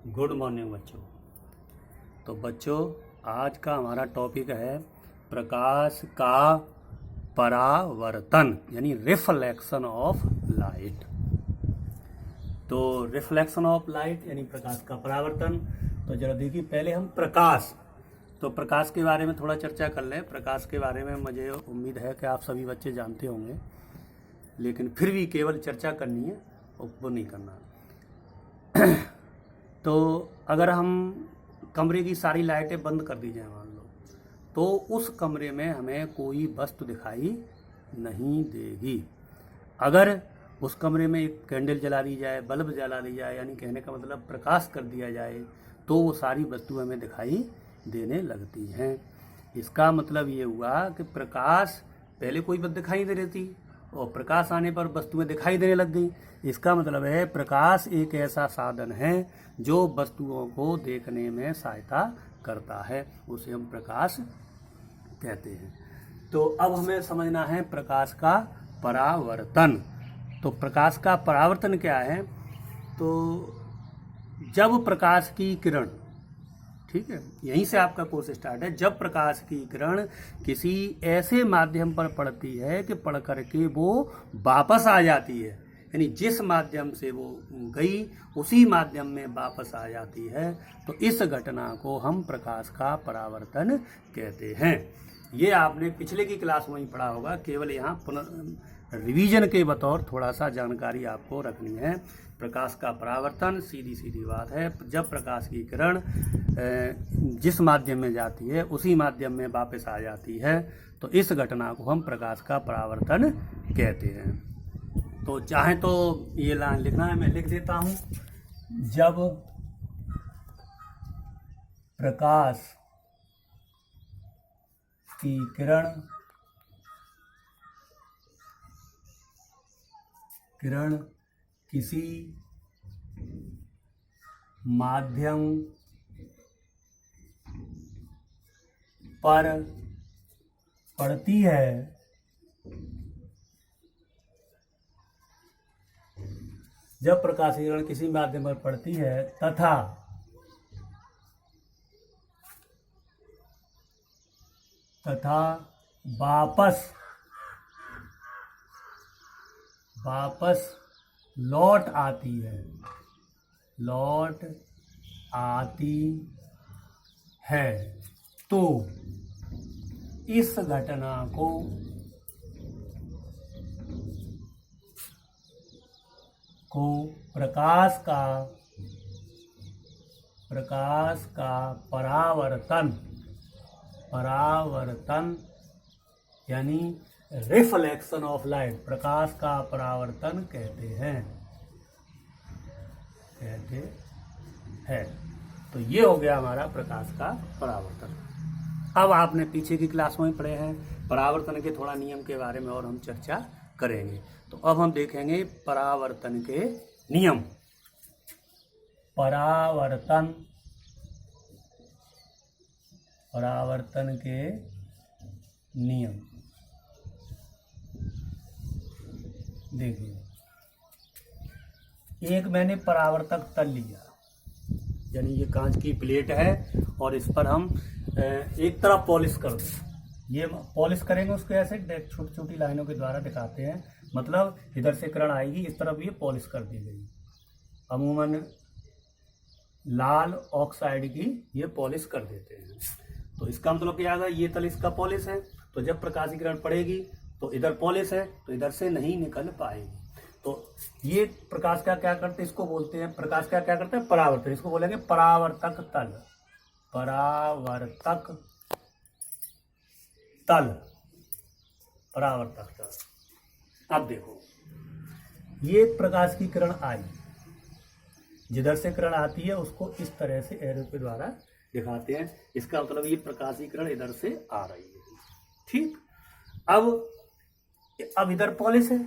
Good morning बच्चों। तो बच्चों, आज का हमारा टॉपिक है प्रकाश का परावर्तन यानी रिफ्लेक्शन ऑफ लाइट। तो रिफ्लेक्शन ऑफ लाइट यानी प्रकाश का परावर्तन। तो जरा देखिए, पहले हम प्रकाश के बारे में थोड़ा चर्चा कर लें। प्रकाश के बारे में मुझे उम्मीद है कि आप सभी बच्चे जानते होंगे, लेकिन फिर भी केवल चर्चा करनी है और वो नहीं करना। तो अगर हम कमरे की सारी लाइटें बंद कर दी जाए मान लो, तो उस कमरे में हमें कोई वस्तु दिखाई नहीं देगी। अगर उस कमरे में एक कैंडल जला दी जाए, बल्ब जला दी जाए, यानी कहने का मतलब प्रकाश कर दिया जाए, तो वो सारी वस्तुएं हमें दिखाई देने लगती हैं। इसका मतलब ये हुआ कि प्रकाश पहले कोई वस्तु दिखाई दे रही थी और प्रकाश आने पर वस्तुएं दिखाई देने लग गई। इसका मतलब है प्रकाश एक ऐसा साधन है जो वस्तुओं को देखने में सहायता करता है, उसे हम प्रकाश कहते हैं। तो अब हमें समझना है प्रकाश का परावर्तन। तो प्रकाश का परावर्तन क्या है? तो जब प्रकाश की किरण, ठीक है, यहीं से आपका कोर्स स्टार्ट है। जब प्रकाश की किरण किसी ऐसे माध्यम पर पड़ती है कि पड़ करके वो वापस आ जाती है, यानी जिस माध्यम से वो गई उसी माध्यम में वापस आ जाती है, तो इस घटना को हम प्रकाश का परावर्तन कहते हैं। ये आपने पिछले की क्लास में ही पढ़ा होगा, केवल यहाँ रिवीजन के बतौर थोड़ा सा जानकारी आपको रखनी है। प्रकाश का परावर्तन सीधी सीधी बात है, जब प्रकाश की किरण जिस माध्यम में जाती है उसी माध्यम में वापस आ जाती है, तो इस घटना को हम प्रकाश का परावर्तन कहते हैं। तो चाहे तो ये लाइन लिखना है, मैं लिख देता हूँ। जब प्रकाश की किरण किसी माध्यम पर पड़ती है, जब प्रकाश की किरण किसी माध्यम पर पड़ती है तथा वापस लौट आती है, तो इस घटना को प्रकाश का परावर्तन यानी रिफ्लेक्शन ऑफ लाइट, प्रकाश का परावर्तन कहते हैं। तो ये हो गया हमारा प्रकाश का परावर्तन। अब आपने पीछे की क्लास में पढ़े हैं परावर्तन के थोड़ा नियम के बारे में, और हम चर्चा करेंगे। तो अब हम देखेंगे परावर्तन के नियम। परावर्तन के नियम देखिए, एक मैंने परावर्तक तल लिया, यानी ये कांच की प्लेट है और इस पर हम एक तरफ पॉलिश कर दें। ये पॉलिश करेंगे उसको ऐसे छोटी छोटी लाइनों के द्वारा दिखाते हैं, मतलब इधर से किरण आएगी, इस तरफ ये पॉलिश कर दी गई। अमूमन लाल ऑक्साइड की ये पॉलिश कर देते हैं। तो इसका मतलब क्या है, ये तल इसका पॉलिश है, तो जब प्रकाश की किरण पड़ेगी तो इधर पॉलिश है, तो इधर से नहीं निकल पाएगी। तो ये प्रकाश का क्या करते हैं, इसको बोलते हैं, प्रकाश का क्या करते हैं, परावर्तन। इसको बोलेंगे परावर्तक तल। परावर्तक तल। अब देखो, ये प्रकाश की किरण आई, जिधर से किरण आती है उसको इस तरह से एरो के द्वारा दिखाते हैं। इसका मतलब ये प्रकाश की किरण इधर से आ रही है, ठीक। अब इधर पॉलिश है,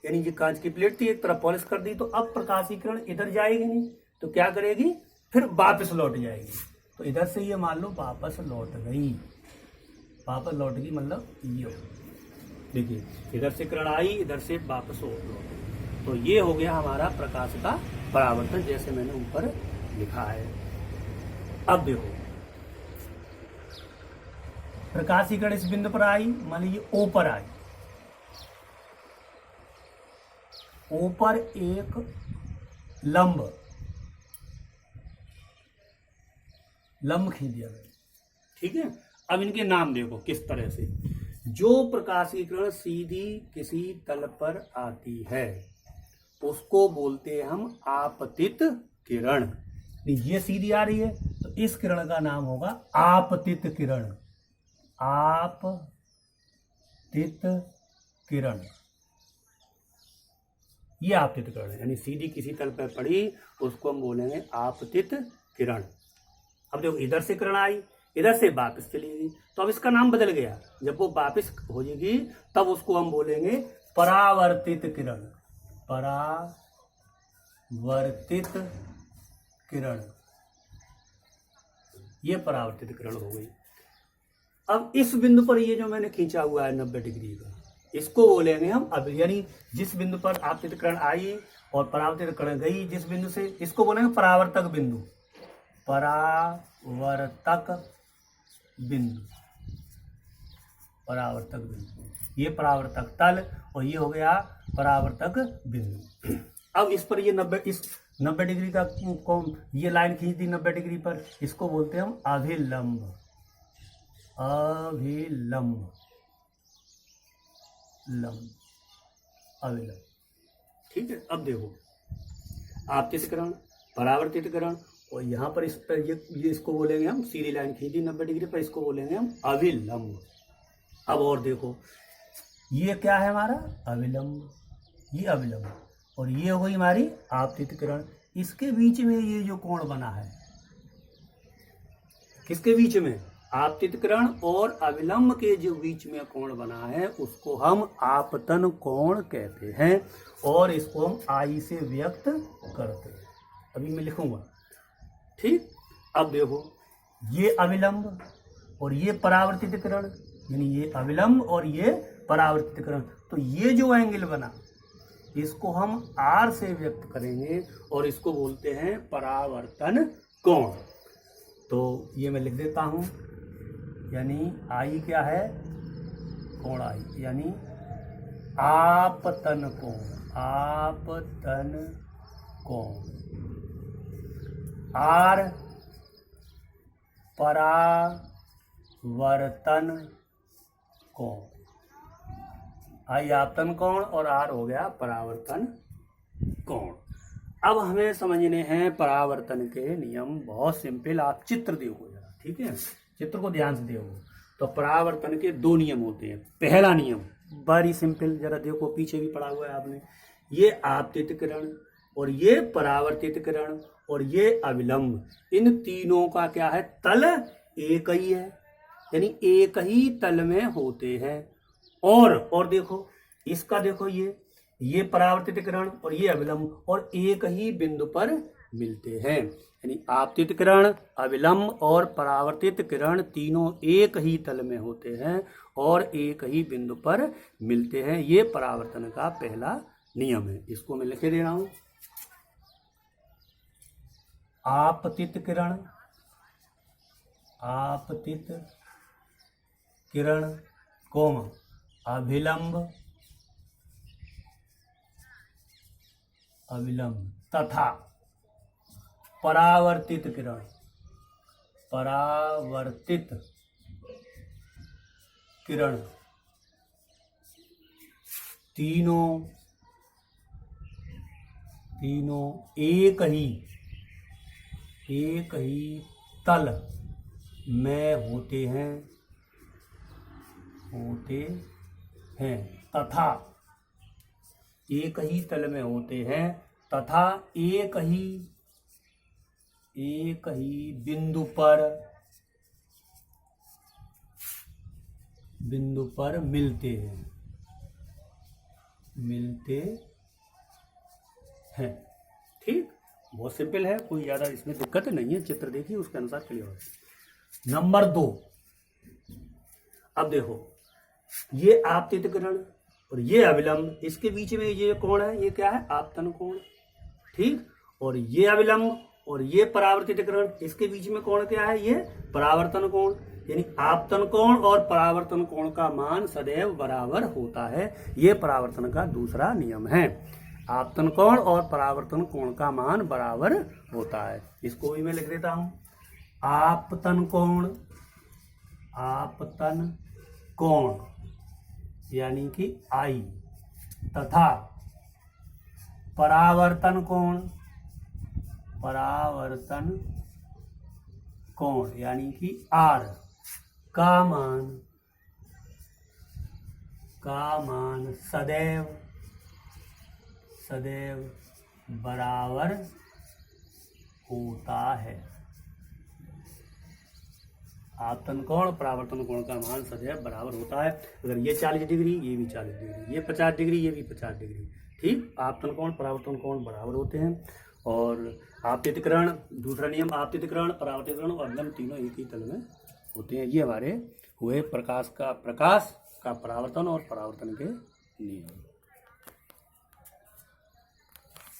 यानी ये कांच की प्लेट थी, एक तरफ पॉलिश कर दी, तो अब प्रकाश की किरण इधर जाएगी नहीं, तो क्या करेगी, फिर वापस लौट जाएगी। तो इधर से ये मान लो वापस लौट गई, मतलब ये देखिए, इधर से किरण आई, इधर से वापस लौट। तो ये हो गया हमारा प्रकाश का परावर्तन, जैसे मैंने ऊपर लिखा है। अब देखो प्रकाशीकरण इस बिंदु पर आई, मान लीजिए ओ पर आई, ओ पर एक लंब खींच दिया गया, ठीक है। अब इनके नाम देखो किस तरह से। जो प्रकाशीकरण सीधी किसी तल पर आती है उसको बोलते हैं हम आपतित किरण। ये सीधी आ रही है तो इस किरण का नाम होगा आपतित किरण। आपतित किरण, ये आपतित किरण है, यानी सीधी किसी तल पर पड़ी उसको हम बोलेंगे आपतित किरण। अब देखो इधर से किरण आई, इधर से वापस चली गई, तो अब इसका नाम बदल गया। जब वो वापस हो जाएगी तब उसको हम बोलेंगे परावर्तित किरण। परावर्तित किरण, ये परावर्तित किरण हो गई। अब इस बिंदु पर ये जो मैंने खींचा हुआ है 90 डिग्री का, इसको बोलेंगे हम अब, यानी जिस बिंदु पर आपतित किरण आई और परावर्तित किरण गई जिस बिंदु से, इसको बोलेंगे परावर्तक बिंदु। परावर्तक बिंदु, परावर्तक बिंदु, ये परावर्तक तल और ये हो गया परावर्तक बिंदु। अब इस पर ये 90 डिग्री का कौन, ये लाइन खींच दी 90 डिग्री पर, इसको बोलते हैं हम अभिलंब। अभिलंब, अभिलंब, ठीक है। अब देखो आपतित किरण, परावर्तित किरण, और यहाँ पर इस पर ये इसको बोलेंगे हम, सीधी लाइन खींची 90 डिग्री पर, इसको बोलेंगे हम अभिलंब। अब और देखो ये क्या है हमारा अभिलंब, ये अभिलंब, और ये हो गई हमारी आपतित किरण। इसके बीच में ये जो कोण बना है, किसके बीच में, आपतित किरण और अभिलंब के जो बीच में कोण बना है उसको हम आपतन कोण कहते हैं, और इसको हम आई से व्यक्त करते हैं। अभी मैं लिखूंगा, ठीक। अब देखो ये अभिलंब और ये परावर्तित किरण, यानी ये अभिलंब और ये परावर्तित किरण, तो ये जो एंगल बना इसको हम आर से व्यक्त करेंगे और इसको बोलते हैं परावर्तन कोण। तो ये मैं लिख देता हूं, यानी आई क्या है, कोण आई, यानी आपतन कोण। आपतन कोण, आर परावर्तन कोण। आई आपतन कोण और आर हो गया परावर्तन कोण। अब हमें समझने हैं परावर्तन के नियम, बहुत सिंपल। आप चित्र देखो जरा, ठीक है, चित्र को ध्यान से देखो। तो परावर्तन के 2 नियम होते हैं। पहला नियम बड़ी सिंपल, जरा देखो पीछे भी पढ़ा हुआ है आपने, ये आपतित किरण और ये परावर्तित किरण और ये अभिलंब, इन तीनों का क्या है, तल एक ही है, यानी एक ही तल में होते हैं। और देखो इसका, देखो ये परावर्तित किरण और ये अभिलंब और एक ही बिंदु पर मिलते हैं, यानी आपतित किरण, अभिलंब और परावर्तित किरण तीनों एक ही तल में होते हैं और एक ही बिंदु पर मिलते हैं। ये परावर्तन का पहला नियम है। इसको मैं लिखे दे रहा हूं, आपतित किरण, आपतित किरण कोमा अभिलंब, अभिलंब तथा परावर्तित किरण, परावर्तित किरण तीनों एक ही तल में होते हैं तथा एक ही तल में होते हैं तथा एक ही बिंदु पर मिलते हैं। ठीक, बहुत सिंपल है, कोई ज्यादा इसमें दिक्कत नहीं है। चित्र देखिए उसके अनुसार क्लियर हो। नंबर 2, अब देखो ये आपतित किरण और ये अभिलंब, इसके बीच में ये कोण है, ये क्या है, आपतन कोण। ठीक, और ये अभिलंब और ये परावर्तितकरण, इसके बीच में कोण क्या है, ये परावर्तन कोण। यानी आपतन कोण और परावर्तन कोण का मान सदैव बराबर होता है। ये परावर्तन का दूसरा नियम है। आपतन कोण और परावर्तन कोण का मान बराबर होता है। इसको भी मैं लिख देता हूं, आपतन कोण, आपतन कोण यानी कि आई, तथा परावर्तन कोण, परावर्तन कोण यानी कि आर का मान सदैव बराबर होता है। आपतन कोण परावर्तन कोण का मान सदैव बराबर होता है। अगर ये 40 डिग्री, ये भी 40 डिग्री, ये 50 डिग्री, ये भी 50 डिग्री, ठीक, आपतन कोण परावर्तन कोण बराबर होते हैं। और आपतितकरण, दूसरा नियम, आपतितकरण, परावर्तितकरण और अवलंब तीनों एक ही तल में होते हैं। ये हमारे हुए प्रकाश का परावर्तन और परावर्तन के नियम।